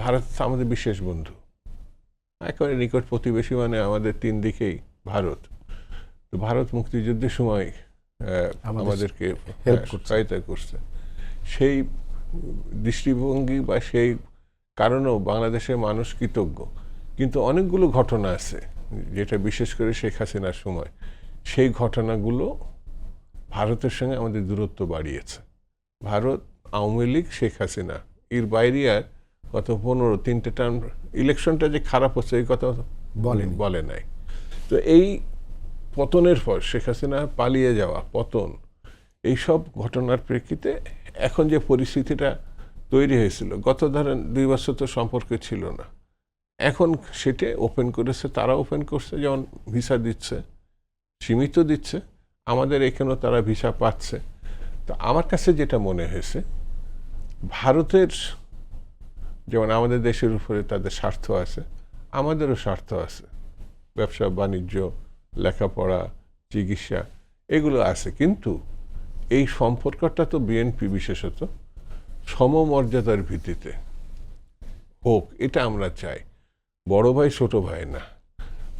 ভারত আমাদের বিশেষ বন্ধু, একেবারে নিকট প্রতিবেশী, মানে আমাদের তিন দিকেই ভারত। তো ভারত মুক্তিযুদ্ধের সময় আমাদেরকে সহায়তা করছে। সেই দৃষ্টিভঙ্গি বা সেই কারণেও বাংলাদেশের মানুষ কৃতজ্ঞ। কিন্তু অনেকগুলো ঘটনা আছে যেটা বিশেষ করে শেখ হাসিনার সময়, সেই ঘটনাগুলো ভারতের সঙ্গে আমাদের দূরত্ব বাড়িয়েছে। ভারত, আওয়ামী লীগ, শেখ হাসিনা, এর বাইরে আর গত 3টে টার্ম ইলেকশনটা যে খারাপ হচ্ছে এই কথা বলে নাই। তো এই পতনের পর শেখ হাসিনা পালিয়ে যাওয়া, পতন, এইসব ঘটনার প্রেক্ষিতে এখন যে পরিস্থিতিটা তৈরি হয়েছিল, গত ধরেন 2 বছর তো সম্পর্ক ছিল না, এখন সেটা ওপেন করেছে, তারা ওপেন করছে, যেমন ভিসা দিচ্ছে, সীমিত দিচ্ছে, আমাদের এখানেও তারা ভিসা পাচ্ছে। তো আমার কাছে যেটা মনে হয়েছে, ভারতের যেমন আমাদের দেশের উপরে তাদের স্বার্থ আছে, আমাদেরও স্বার্থ আছে, ব্যবসা বাণিজ্য, লেখাপড়া, চিকিৎসা, এগুলো আছে। কিন্তু এই সম্পর্কটা তো বিএনপি বিশেষত সমমর্যাদার ভিত্তিতে হোক, এটা আমরা চাই। বড় ভাই ছোট ভাই না।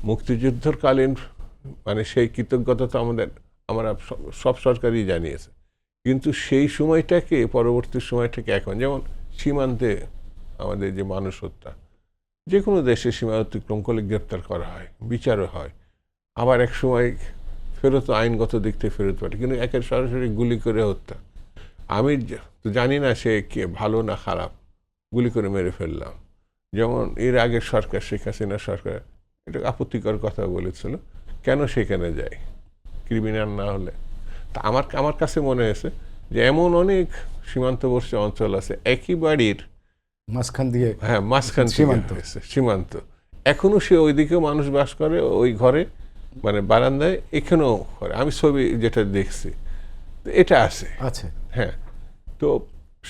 মুক্তিযুদ্ধকালীন মানে সেই কৃতজ্ঞতা তো আমরা সব সরকারই জানিয়েছে, কিন্তু সেই সময়টাকে, পরবর্তী সময়টাকে এখন, যেমন সীমান্তে আমাদের যে মানুষ হত্যা, যে কোনো দেশে সীমা অতিক্রম করলে গ্রেপ্তার করা হয়, বিচারও হয়, আবার এক সময় ফেরত আইনগত দিক থেকে ফেরত পাঠে, কিন্তু একের সরাসরি গুলি করে হত্যা। আমি তো জানি না সে কে ভালো না খারাপ, গুলি করে মেরে ফেললাম। যেমন এর আগের সরকার, শেখ হাসিনা সরকার, এটা আপত্তিকর কথা বলেছিল, কেন সেখানে যায় ক্রিমিনাল না হলে। তা আমার কাছে মনে হয়েছে যে এমন অনেক সীমান্তবর্তী অঞ্চল আছে, একই বাড়ির মাঝখান দিয়ে, হ্যাঁ মাঝখান সীমান্ত, এখনো সে ওইদিকেও মানুষ বাস করে, ওই ঘরে মানে বারান্দায়, এখানেও করে। আমি ছবি যেটা দেখছি এটা আছে। হ্যাঁ, তো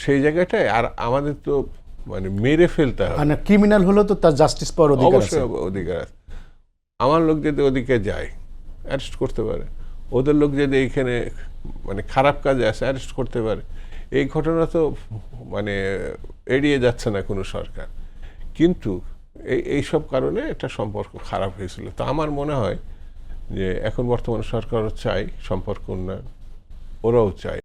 সেই জায়গাটায় আর আমাদের তো মানে মেরে ফেলতে হবে, মানে ক্রিমিনাল হলো তো তার জাস্টিস পাওয়ার অধিকার আছে, অবশ্যই অধিকার আছে। আমার লোক যদি ওদিকে যায় অ্যারেস্ট করতে পারে, ওদের লোক যদি এইখানে মানে খারাপ কাজে আসে অ্যারেস্ট করতে পারে। এই ঘটনা তো মানে এড়িয়ে যাচ্ছে না কোনো সরকার। কিন্তু এইসব কারণে একটা সম্পর্ক খারাপ হয়েছিল। তো আমার মনে হয় যে এখন বর্তমান সরকারও চাই সম্পর্ক উন্নয়ন, ওরাও চায়।